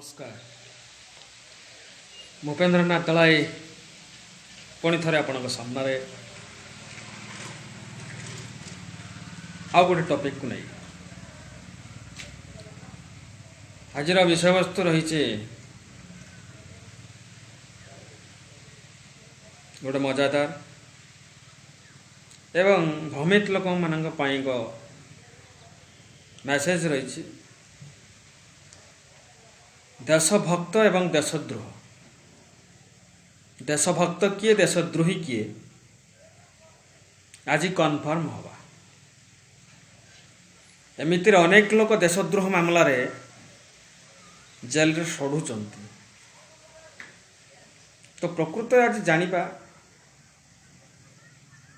नमस्कार भूपेन्द्रनाथ दलाई पुणी थे आपण सामने आउ गोटे टॉपिक को नहीं आज विषय वस्तु रही गोटे मजादार एवं भ्रमित लोक मान मैसेज रही देशभक्त एवं देशद्रोह। देशभक्त किए देशद्रोही किए आज कन्फर्म हवा। एमितिर अनेक लोक देशद्रोह मामला रे जेल रे सड़ुचंती। तो प्रकृत आज जानिबा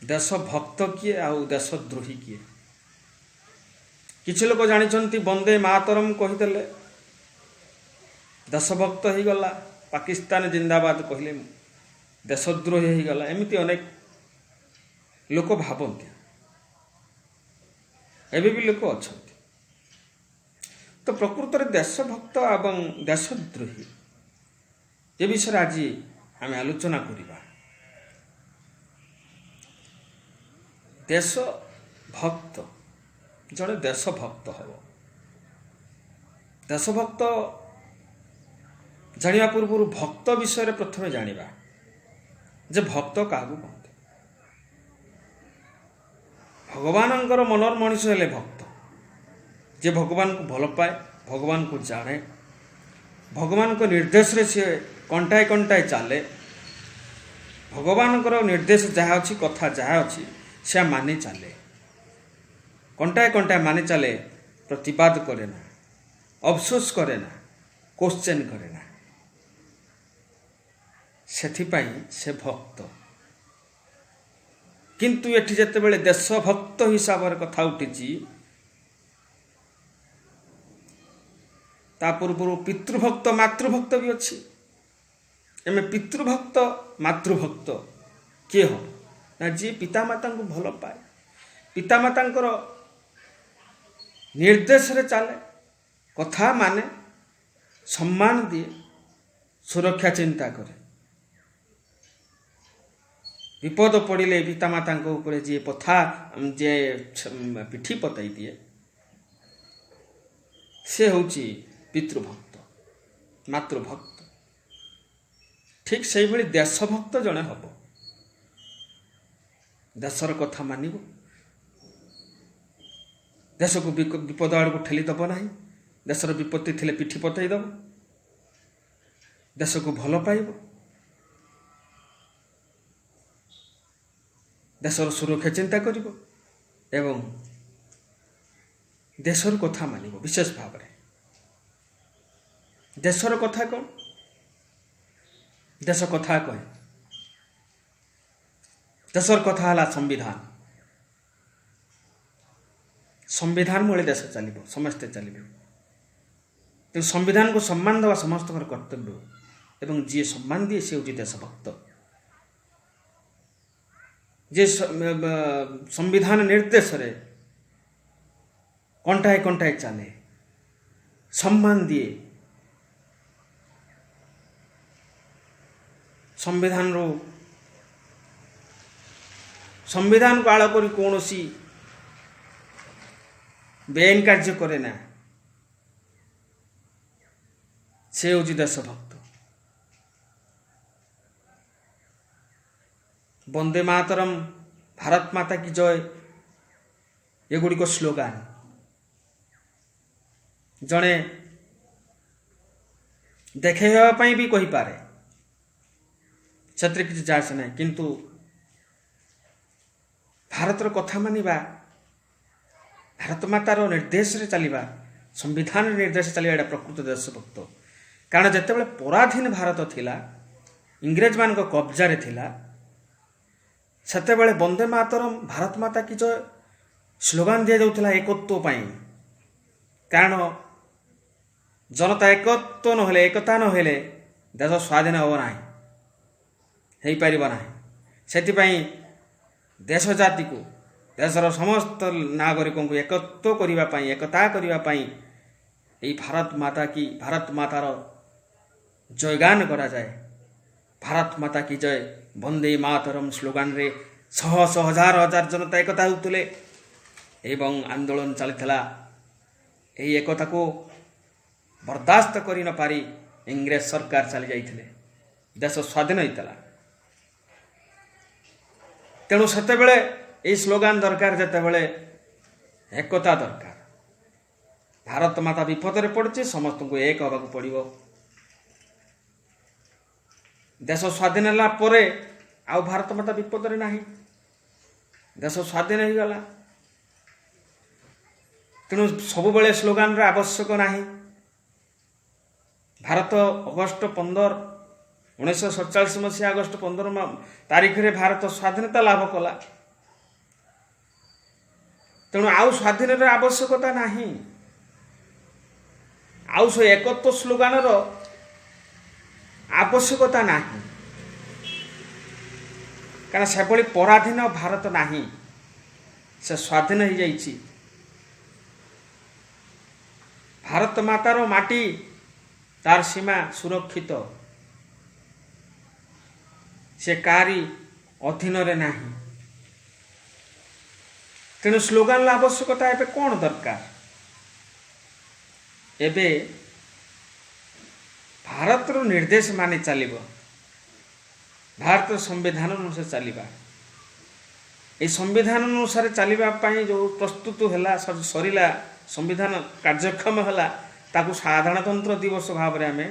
देशभक्त किए आउ देशद्रोही किए। किछि लोक जानिचंती वंदे मातरम कहिदेले देशभक्त हो गला, पाकिस्तान जिंदाबाद कहले देशद्रोही हो गला। एमती अनेक लोक भावती एबे भी लोक अच्छा। तो प्रकृत में देशभक्त एवं देशद्रोही ये विषय आज आम आलोचना करिबा। देशभक्त जड़े देशभक्त हम देशभक्त जानिया पूर्व भक्त विषय प्रथम जानिबा जे भक्त क्या कहते। भगवानंकर मनर मनीष हेले भक्त जे भगवान को भल पाए, भगवान को जाने, भगवान को निर्देश रे से कंटाए कंटाए चले, भगवानंकर निर्देश जहाँ अच्छी कथा जहाँ अच्छी से मानि चले, कंटाए कंटाए मानि चले, प्रतिवाद करे ना, अफसोस करे ना, क्वेश्चन करे ना। सेथिपाई से भक्त किंतु एठी जते बेले देशभक्त हिसाब रे कथा उठिची ता पूर्व पितृभक्त मातृभक्त भी अच्छी। एमे पितृभक्त मातृभक्त किए हो ना जी पितामाता को भल पाए, पितामाता निर्देश रे चले, कथा माने, सम्मान दिए, सुरक्षा चिंता करे। विपद पड़े पितामाता उपरे जी पथा जे पिठी पताई दिए से होची पितृभक्त मातृभक्त। ठीक से भाई देशभक्त जड़े हम देशर कथा मानिब, देश को विपद आड़ को ठेली दब ना, देशर विपत्ति थिले पिठी पताई दब, देश को भल पाइब, देशर सुरक्षा चिंता करिब एवं देशर कथा मानिब। विशेष भाव में देशर कथा कौन देश कथा कहे देशर कथा है संविधान। संविधान मूले देश चलिब, समस्ते चलिबे। तो संविधान को सम्मान देवा समस्त कर्तव्य एवं जी सम्मान दिए से होची देशभक्त। जे संविधान निर्देश रे कंटाए कंटाए चले, सम्मान दिए, संविधान को आड़ कर कौन बेआईन कार्य करे ना, से हूँ देशभक्त। वंदे मातरम, भारत माता की जय, ये गुड़ी को स्लोगान जड़े देखे भी कही पारे, क्षेत्र किसी जास ना, किंतु भारतर कथा मानिबा, भारत मातार निर्देश रे चलिबा, संविधान निर्देश चलिबा एटा प्रकृत देशभक्त। कारण जिते पराधीन भारत थिला, इंग्रेज मान कब्जा रे थिला, सेते बेले वंदे मातरम भारत माता की जो स्लोगान दिया जाउथला एकत्व पाई। कारण जनता एकत्व नहेले, एकता नहेले देश स्वाधीन हो ना, हो पार ना। से देश जाति को, देशर समस्त नागरिकों को एकत्व करने, एकता करने, भारत माता की, भारत मातार ଜୟଗାନ କରାଯାଏ। ଭାରତ ମାତା କି ଜୟ, ବନ୍ଦେ ମାତରମ୍ ସ୍ଲୋଗାନରେ ଶହ ଶହ ହଜାର ହଜାର ଜନତା ଏକତା ହେଉଥିଲେ ଏବଂ ଆନ୍ଦୋଳନ ଚାଲିଥିଲା। ଏହି ଏକତାକୁ ବରଦାସ୍ତ କରି ନ ପାରି ଇଂରେଜ ସରକାର ଚାଲି ଯାଇଥିଲେ। ଦେଶ ସ୍ୱାଧୀନ ହୋଇଥିଲା। ତେଣୁ ସେତେବେଳେ ଏହି ସ୍ଲୋଗାନ ଦରକାର, ଯେତେବେଳେ ଏକତା ଦରକାର। ଭାରତ ମାତା ବିପଦରେ ପଡ଼ିଛି, ସମସ୍ତଙ୍କୁ ଏକ ହେବାକୁ ପଡ଼ିବ। ଦେଶ ସ୍ୱାଧୀନ ହେଲା ପରେ ଆଉ ଭାରତ ମାତା ବିପଦରେ ନାହିଁ, ଦେଶ ସ୍ୱାଧୀନ ହୋଇଗଲା। ତେଣୁ ସବୁବେଳେ ସ୍ଲୋଗାନର ଆବଶ୍ୟକ ନାହିଁ। ଭାରତ ଅଗଷ୍ଟ 15, 1947 ମସିହା ଅଗଷ୍ଟ 15 ତାରିଖରେ ଭାରତ ସ୍ୱାଧୀନତା ଲାଭ କଲା। ତେଣୁ ଆଉ ସ୍ୱାଧୀନର ଆବଶ୍ୟକତା ନାହିଁ। ଆଉ ସେ ଏକତ୍ୱ ସ୍ଲୋଗାନର ଆବଶ୍ୟକତା ନାହିଁ। କାରଣ ସେଭଳି ପରାଧୀନ ଭାରତ ନାହିଁ, ସେ ସ୍ୱାଧୀନ ହୋଇଯାଇଛି। ଭାରତ ମାତାର ମାଟି, ତାର ସୀମା ସୁରକ୍ଷିତ, ସେ କାହାରି ଅଧୀନରେ ନାହିଁ। ତେଣୁ ସ୍ଲୋଗାନର ଆବଶ୍ୟକତା ଏବେ କ'ଣ ଦରକାର? ଏବେ ଭାରତର ନିର୍ଦ୍ଦେଶ ମାନି ଚାଲିବ, ଭାରତର ସମ୍ବିଧାନ ଅନୁସାରେ ଚାଲିବା। ଏହି ସମ୍ବିଧାନ ଅନୁସାରେ ଚାଲିବା ପାଇଁ ଯେଉଁ ପ୍ରସ୍ତୁତ ହେଲା, ସରିଲା, ସମ୍ବିଧାନ କାର୍ଯ୍ୟକ୍ଷମ ହେଲା, ତାକୁ ସାଧାରଣତନ୍ତ୍ର ଦିବସ ଭାବରେ ଆମେ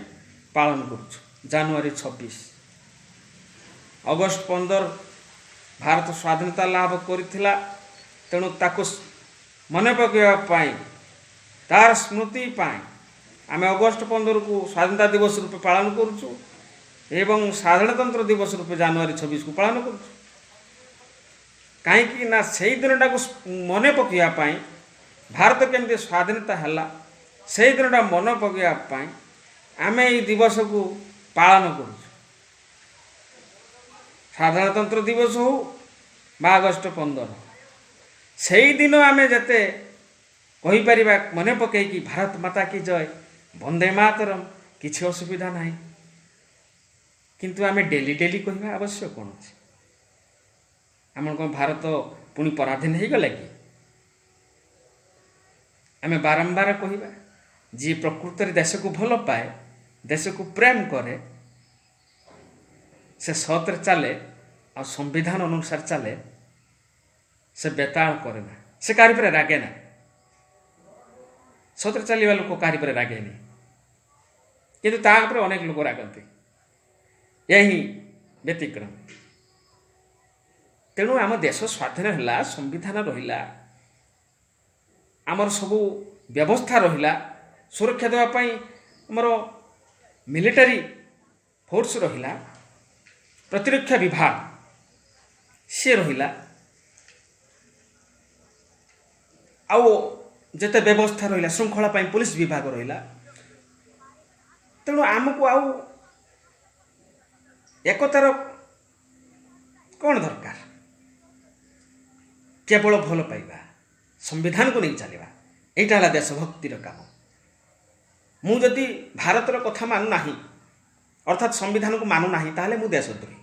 ପାଳନ କରୁଛୁ। ଜାନୁଆରୀ 26। ଅଗଷ୍ଟ 15 ଭାରତ ସ୍ୱାଧୀନତା ଲାଭ କରିଥିଲା। ତେଣୁ ତାକୁ ମନେ ପକାଇବା ପାଇଁ, ତାର ସ୍ମୃତି ପାଇଁ ଆମେ ଅଗଷ୍ଟ 15କୁ ସ୍ୱାଧୀନତା ଦିବସ ରୂପେ ପାଳନ କରୁଛୁ ଏବଂ ସାଧାରଣତନ୍ତ୍ର ଦିବସ ରୂପେ ଜାନୁଆରୀ 26କୁ ପାଳନ କରୁଛୁ। କାହିଁକି ନା ସେଇ ଦିନଟାକୁ ମନେ ପକାଇବା ପାଇଁ, ଭାରତ କେମିତି ସ୍ୱାଧୀନତା ହେଲା ସେଇ ଦିନଟା ମନେ ପକାଇବା ପାଇଁ ଆମେ ଏହି ଦିବସକୁ ପାଳନ କରୁଛୁ। ସାଧାରଣତନ୍ତ୍ର ଦିବସ ହେଉ ବା ଅଗଷ୍ଟ 15, ସେଇଦିନ ଆମେ ଯେତେ କହିପାରିବା ମନେ ପକାଇକି ଭାରତ ମାତା କି ଜୟ, ବନ୍ଦେ ମାତରମ୍, କିଛି ଅସୁବିଧା ନାହିଁ। କିନ୍ତୁ ଆମେ ଡେଲି କହିବା ଆବଶ୍ୟକ କ'ଣ ଅଛି? ଆମର କ'ଣ ଭାରତ ପୁଣି ପରାଧୀନ ହୋଇଗଲା କି? ଆମେ ବାରମ୍ବାର କହିବା, ଯିଏ ପ୍ରକୃତରେ ଦେଶକୁ ଭଲ ପାଏ, ଦେଶକୁ ପ୍ରେମ କରେ, ସେ ସତରେ ଚାଲେ ଆଉ ସମ୍ବିଧାନ ଅନୁସାରେ ଚାଲେ। ସେ ବେତାଳ କରେ ନା, ସେ କାହାରି ଉପରେ ରାଗେ ନା। ସତରେ ଚାଲିବା ଲୋକ କାହାରି ଉପରେ ରାଗେନି, କିନ୍ତୁ ତା ଉପରେ ଅନେକ ଲୋକ ରାଗନ୍ତି। ଏହି ବ୍ୟତିକ୍ରମ। ତେଣୁ ଆମ ଦେଶ ସ୍ୱାଧୀନ ହେଲା, ସମ୍ବିଧାନ ରହିଲା, ଆମର ସବୁ ବ୍ୟବସ୍ଥା ରହିଲା, ସୁରକ୍ଷା ଦେବା ପାଇଁ ଆମର ମିଲିଟାରୀ ଫୋର୍ସ ରହିଲା, ପ୍ରତିରକ୍ଷା ବିଭାଗ ସିଏ ରହିଲା, ଆଉ ଯେତେ ବ୍ୟବସ୍ଥା ରହିଲା, ଶୃଙ୍ଖଳା ପାଇଁ ପୋଲିସ ବିଭାଗ ରହିଲା। ତେଣୁ ଆମକୁ ଆଉ ଏକତାର କ'ଣ ଦରକାର? କେବଳ ଭଲ ପାଇବା, ସମ୍ବିଧାନକୁ ନେଇ ଚାଲିବା, ଏଇଟା ହେଲା ଦେଶଭକ୍ତିର କାମ। ମୁଁ ଯଦି ଭାରତର କଥା ମାନୁନାହିଁ, ଅର୍ଥାତ୍ ସମ୍ବିଧାନକୁ ମାନୁନାହିଁ, ତାହେଲେ ମୁଁ ଦେଶଦ୍ରୋହୀ।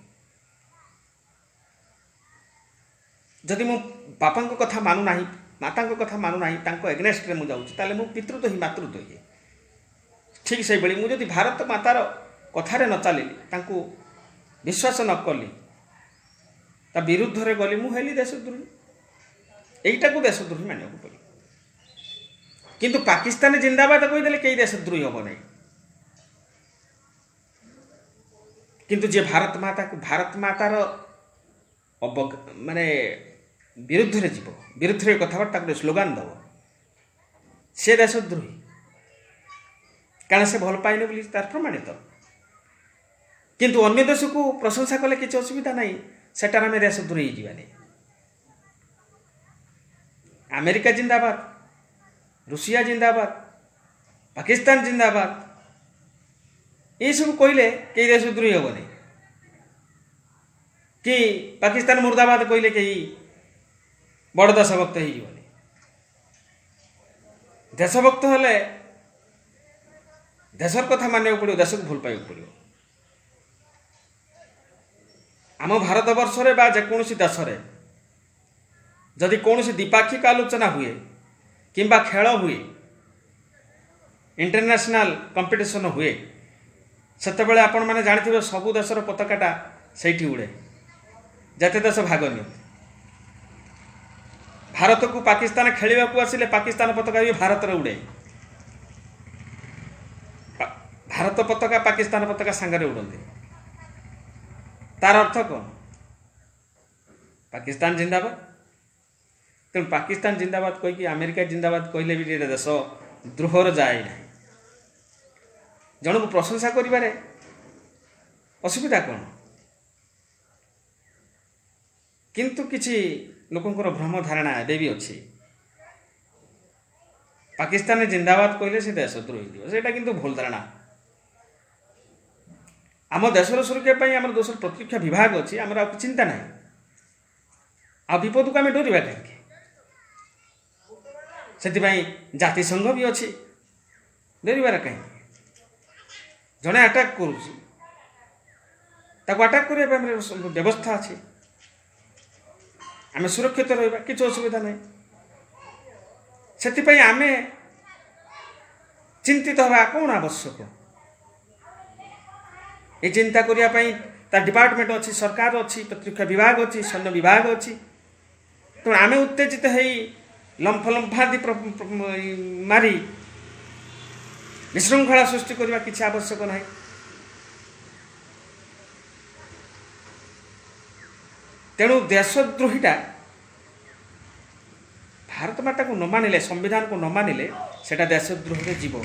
ଯଦି ମୁଁ ବାପାଙ୍କ କଥା ମାନୁନାହିଁ, ମାତାଙ୍କ କଥା ମାନୁନାହିଁ, ତାଙ୍କ ଏଗନେଷ୍ଟରେ ମୁଁ ଯାଉଛି, ତାହେଲେ ମୁଁ ପିତୃଦ୍ରୋହୀ, ମାତୃଦ୍ରୋହୀ। ଠିକ୍ ସେଇଭଳି ମୁଁ ଯଦି ଭାରତ ମାତାର କଥାରେ ନ ଚାଲିଲି, ତାଙ୍କୁ ବିଶ୍ୱାସ ନ କଲି, ତା ବିରୁଦ୍ଧରେ ଗଲି, ମୁଁ ହେଲି ଦେଶଦ୍ରୋହୀ। এইটাକୁ ଦେଶଦ୍ରୋହୀ ମାନିବାକୁ ପଡ଼ିବ। କିନ୍ତୁ ପାକିସ୍ତାନ ଜିନ୍ଦାବାଦ କହିଦେଲେ କେହି ଦେଶଦ୍ରୋହୀ ହେବ ନାହିଁ। କିନ୍ତୁ ଯିଏ ଭାରତ ମାତାର ମାନେ ବିରୁଦ୍ଧରେ ଯିବ, ବିରୁଦ୍ଧରେ କଥାବାର୍ତ୍ତା করে ସ୍ଲୋଗାନ ଦେବ, ସେ ଦେଶଦ୍ରୋହୀ। କାରଣ ସେ ଭଲ ପାଇନି ବୋଲି ତାର ପ୍ରମାଣିତ। କିନ୍ତୁ ଅନ୍ୟ ଦେଶକୁ ପ୍ରଶଂସା କଲେ କିଛି ଅସୁବିଧା ନାହିଁ, ସେଟାରେ ଆମେ ଦେଶଦ୍ରୋହୀ ହେଇଯିବାନି। ଆମେରିକା ଜିନ୍ଦାବାଦ, ରୁଷିଆ ଜିନ୍ଦାବାଦ, ପାକିସ୍ତାନ ଜିନ୍ଦାବାଦ, ଏସବୁ କହିଲେ କେହି ଦେଶଦ୍ରୋହୀ ହେବନି। କି ପାକିସ୍ତାନ ମୁର୍ଦାବାଦ କହିଲେ କେହି ବଡ଼ ଦେଶଭକ୍ତ ହେଇଯିବନି। ଦେଶଭକ୍ତ ହେଲେ देशर कथा मानक पड़ो देश को भूल पाइक पड़ो आम भारत वर्ष जेकोसी देश जदि कौन द्विपाक्षिक आलोचना हुए किंबा खेल हुए इंटरनेशनल कंपटीशन हुए सेते बेले आपण माने जानिथिबे सबु देशर पताकाटा सेठी उड़े जते देश भाग नि भारत को पाकिस्तान खेलिबा को आसिले पाकिस्तान पताका भी भारत रे उड़े भारत पताका पाकिस्तान पताका संगे उड़ते तार अर्थ कौन पाकिस्तान जिंदाबाद तेणु पाकिस्तान जिंदाबाद कहीकि अमेरिका जिंदाबाद कहले भी देश द्रोहर जाए ना जन को प्रशंसा करिबारे असुविधा कौन किंतु किछि लोकंकर भ्रम धारणा एबे भी अच्छी पाकिस्तान जिंदाबाद कहले से देशद्रोही सेटा किंतु भूल धारणा आम देशर सुरक्षा पर आम देशर प्रतिरक्षा विभाग अच्छी आम चिंता ना आ विपद को आम डरवा कहीं से जातिसंघ भी अच्छी डरबार कहीं जड़े आटाक करुटाक करने व्यवस्था अच्छी आम सुरक्षित रहा किसी असुविधा ना से आम चिंतित हवा कौन आवश्यक ये चिंता करने डिपार्टमेंट अच्छी सरकार अच्छी प्रतिरक्षा विभाग अच्छी सैन्य विभाग अच्छी तेणु आम उत्तेजित हो लंफादि मारी विशृंखला सृष्टि करने किसी आवश्यक ना तेणु देशद्रोहीटा भारत माता को न मानिले संविधान को न मानिले सेटा देशद्रोह रे जीव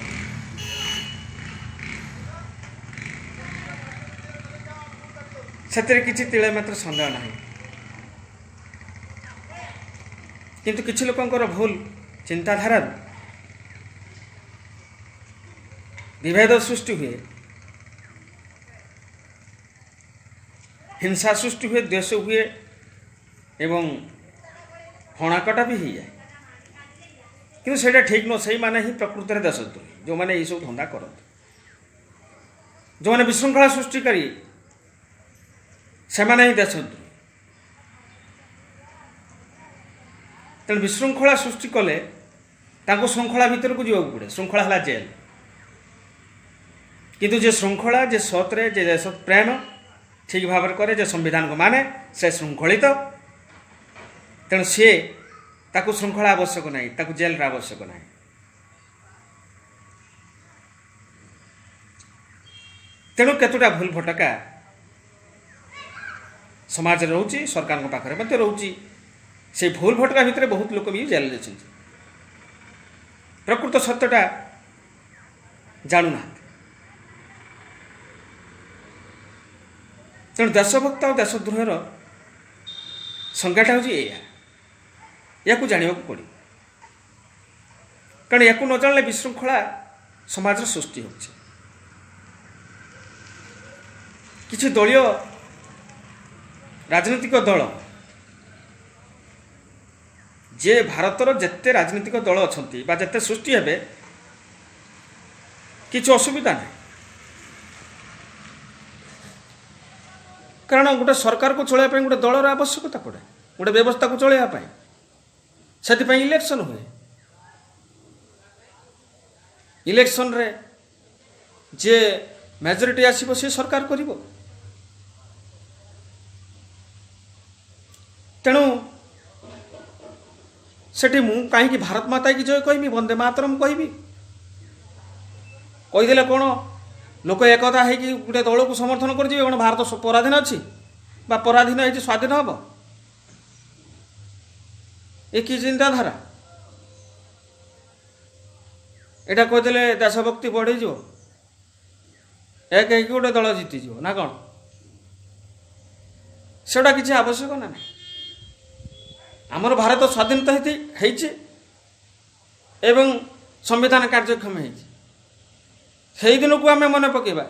से किसी तिले मात्र सन्देह ना किंतु किसी लोकंकर भूल चिंताधारा विभेद सृष्टि हुए हिंसा सृष्टि हुए द्वेष हुए एवं हणाकटा भी हो जाए कि सेटा ठीक नुह से मैंने ही प्रकृत में देशद्रोही जो मैंने ये सब धंदा करते जो मैंने विशृंखला सृष्टि करी से मैंने ही देशद्रोही तेणु विशृंखला सृष्टि कले श्रृंखला भितर को जीवा पड़े श्रृंखला है जेल किंतु जे श्रृंखला जे सत्रे जे देश प्रेम ठीक भाव करे जे संविधान को माने से श्रृंखलित तेणु सी ताकू श्रृंखला आवश्यक नहीं ताकू जेल आवश्यक नहीं तेणु केतुटा भूल भटका समाज रोची सरकार पाखे रोची से भूल भटका भितर बहुत लोक भी जेल प्रकृत सत्यटा जाणुना तेणु देशभक्त और देशद्रोहर संज्ञाटा हूँ या जानवा पड़ो कारण या न जान विशृंखला समाज सृष्टि हो किसी दलीय राजनीतिक दल जे भारतर जिते राजनीतिक दल अच्छा जिते सृष्टि हे किसी असुविधा ना कारण गोटे सरकार को चलने गोटे दलर आवश्यकता पड़े गोटे व्यवस्था को चलने से इलेक्शन हुए इलेक्शन रे जे मेजोरिटी आसीबो से सरकार करिवो तेणु सेठी मु कहीं भारत माता की जय कहमी वंदे मातरम कहबी कहीदेले कौन लोक एकता है गोटे दल को समर्थन कर कौन भारत पराधीन अच्छी पराधीन है स्वाधीन हम ये कि चिंताधारा यहाँ कहीदेले देशभक्ति बढ़ी एक गोटे दल जीतीज ना कौन सेटा किसी आवश्यक ना आमर भारत स्वाधीनता होती एवं संविधान कार्यक्षम है दिन को आम मन पकेबा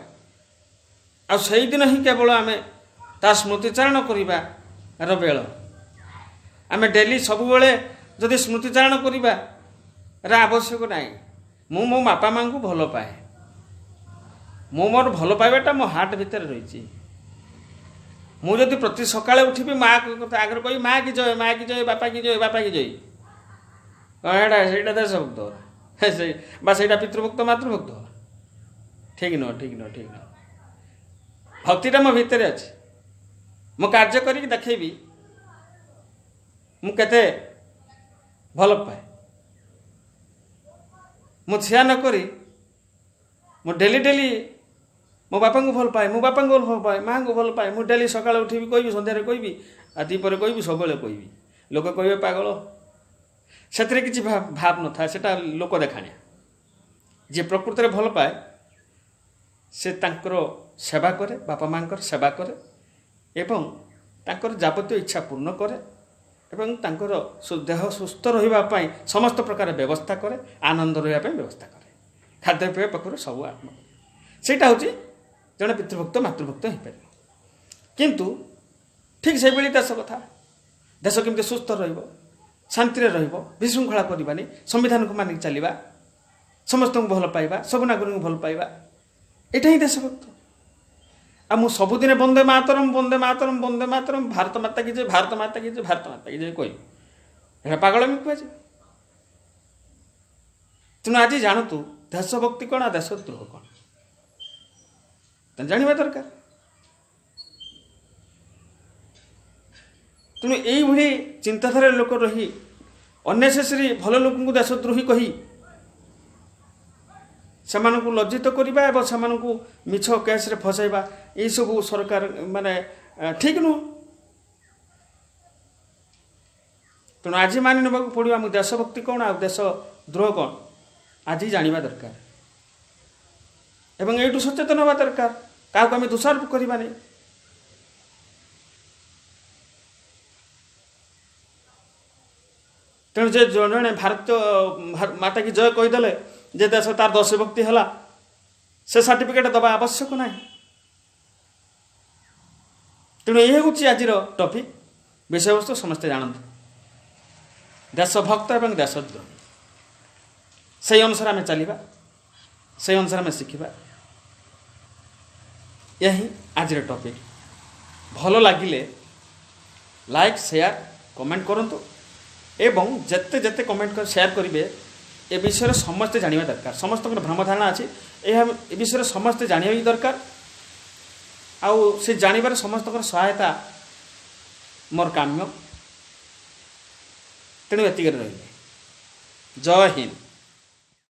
आ दिन ही केवल आम ता स्मृतिचारण कर बेल आम डेली सब जदि स्मृतिचारण करवा आवश्यक ना मु मो बापा माँ को भल पाए ମୁଁ ମୋର ଭଲ ପାଇବାଟା ମୋ ହାର୍ଟ ଭିତରେ ରହିଛି। ମୁଁ ଯଦି ପ୍ରତି ସକାଳେ ଉଠିବି ମା କଥା ଆଗରେ କହିବି ମା କି ଜୟ, ମା କି ଜୟ, ବାପା କି ଜୟ, ବାପା କି ଜୟ, ଏଇଟା ସେଇଟା ଦେଶଭକ୍ତ ସେଇ ବା ସେଇଟା ପିତୃଭକ୍ତ ମାତୃଭକ୍ତ? ଠିକ୍ ନୁହଁ, ଠିକ୍ ନୁହଁ, ଠିକ୍ ନୁହଁ। ଭକ୍ତିଟା ମୋ ଭିତରେ ଅଛି। ମୁଁ କାର୍ଯ୍ୟ କରିକି ଦେଖେଇବି ମୁଁ କେତେ ଭଲ ପାଏ। ମୁଁ ଛିଆ ନ କରି ମୁଁ ଡେଲି ମୋ ବାପାଙ୍କୁ ଭଲ ପାଏ, ମୋ ବାପାଙ୍କୁ ଭଲ ପାଏ, ମାଆଙ୍କୁ ଭଲ ପାଏ। ମୁଁ ଡେଲି ସକାଳେ ଉଠିବି କହିବି, ସନ୍ଧ୍ୟାରେ କହିବି, ଆଉ ଦ୍ୱିପହରେ କହିବି, ସବୁବେଳେ କହିବି। ଲୋକ କହିବେ ପାଗଳ। ସେଥିରେ କିଛି ଭାବ ନଥାଏ, ସେଟା ଲୋକ ଦେଖାଣିଆ। ଯିଏ ପ୍ରକୃତରେ ଭଲ ପାଏ ସେ ତାଙ୍କର ସେବା କରେ, ବାପା ମାଆଙ୍କର ସେବା କରେ ଏବଂ ତାଙ୍କର ଯାବତୀୟ ଇଚ୍ଛା ପୂର୍ଣ୍ଣ କରେ ଏବଂ ତାଙ୍କର ଦେହ ସୁସ୍ଥ ରହିବା ପାଇଁ ସମସ୍ତ ପ୍ରକାର ବ୍ୟବସ୍ଥା କରେ, ଆନନ୍ଦ ରହିବା ପାଇଁ ବ୍ୟବସ୍ଥା କରେ, ଖାଦ୍ୟପେୟ ପାଖରୁ ସବୁ ଆତ୍ମ। ସେଇଟା ହେଉଛି ଜଣେ ପିତୃଭକ୍ତ ମାତୃଭକ୍ତ ହେଇପାରିବ। କିନ୍ତୁ ଠିକ୍ ସେଇଭଳି ଦେଶ କଥା, ଦେଶ କେମିତି ସୁସ୍ଥ ରହିବ, ଶାନ୍ତିରେ ରହିବ, ବିଶୃଙ୍ଖଳା କରିବାନି, ସମ୍ବିଧାନକୁ ମାନିକି ଚାଲିବା, ସମସ୍ତଙ୍କୁ ଭଲ ପାଇବା, ସବୁ ନାଗରିକଙ୍କୁ ଭଲ ପାଇବା, ଏଇଟା ହିଁ ଦେଶଭକ୍ତ। ଆଉ ମୁଁ ସବୁଦିନେ ବନ୍ଦେ ମାତରମ୍, ବନ୍ଦେ ମାତରମ୍, ବନ୍ଦେ ମାତରମ୍, ଭାରତ ମାତା କି ଜୟ, ଭାରତ ମାତା କି ଜୟ, ଭାରତ ମାତା କି ଜୟ କହିବି, ଏଇଟା ପାଗଳାମି କୁହାଯିବ। ତେଣୁ ଆଜି ଜାଣନ୍ତୁ ଦେଶଭକ୍ତି କ'ଣ ଆଉ ଦେଶଦ୍ରୋହ କ'ଣ ଜାଣିବା ଦରକାର। ତେଣୁ ଏଇଭଳି ଚିନ୍ତାଧାରାର ଲୋକ ରହି ଅନ୍ନେସେସରି ଭଲ ଲୋକଙ୍କୁ ଦେଶଦ୍ରୋହୀ କହି ସେମାନଙ୍କୁ ଲଜ୍ଜିତ କରିବା ଏବଂ ସେମାନଙ୍କୁ ମିଛ କେସ୍ରେ ଫସାଇବା, ଏଇସବୁ ସରକାର ମାନେ ଠିକ୍ ନୁହଁ। ତେଣୁ ଆଜି ମାନି ନେବାକୁ ପଡ଼ିବ ଆମକୁ ଦେଶଭକ୍ତି କ'ଣ ଆଉ ଦେଶଦ୍ରୋହ କ'ଣ ଆଜି ଜାଣିବା ଦରକାର ଏବଂ ଏଇଠୁ ସଚେତନ ହେବା ଦରକାର। କାହାକୁ ଆମେ ଦୋଷାରୋପ କରିବାନି। ତେଣୁ ଯେ ଜଣେ ଭାରତୀୟ ମାତା କି ଜୟ କହିଦେଲେ ଯେ ଦେଶ ତାର ଦେଶଭକ୍ତି ହେଲା, ସେ ସାର୍ଟିଫିକେଟ୍ ଦେବା ଆବଶ୍ୟକ ନାହିଁ। ତେଣୁ ଏହି ହେଉଛି ଆଜିର ଟପିକ୍, ବିଷୟବସ୍ତୁ ସମସ୍ତେ ଜାଣନ୍ତୁ। ଦେଶଭକ୍ତ ଏବଂ ଦେଶଦ୍ରୋହୀ, ସେହି ଅନୁସାରେ ଆମେ ଚାଲିବା, ସେହି ଅନୁସାରେ ଆମେ ଶିଖିବା। ଏହା ହିଁ ଆଜିର ଟପିକ୍। ଭଲ ଲାଗିଲେ ଲାଇକ୍, ସେୟାର, କମେଣ୍ଟ କରନ୍ତୁ ଏବଂ ଯେତେ ଯେତେ କମେଣ୍ଟ କରି ସେୟାର କରିବେ ଏ ବିଷୟରେ ସମସ୍ତେ ଜାଣିବା ଦରକାର। ସମସ୍ତଙ୍କର ଭ୍ରମ ଧାରଣା ଅଛି, ଏହା ଏ ବିଷୟରେ ସମସ୍ତେ ଜାଣିବା ବି ଦରକାର। ଆଉ ସେ ଜାଣିବାରେ ସମସ୍ତଙ୍କର ସହାୟତା ମୋର କାମ୍ୟ। ତେଣୁ ଏତିକିରେ ରହିଲେ। ଜୟ ହିନ୍ଦ।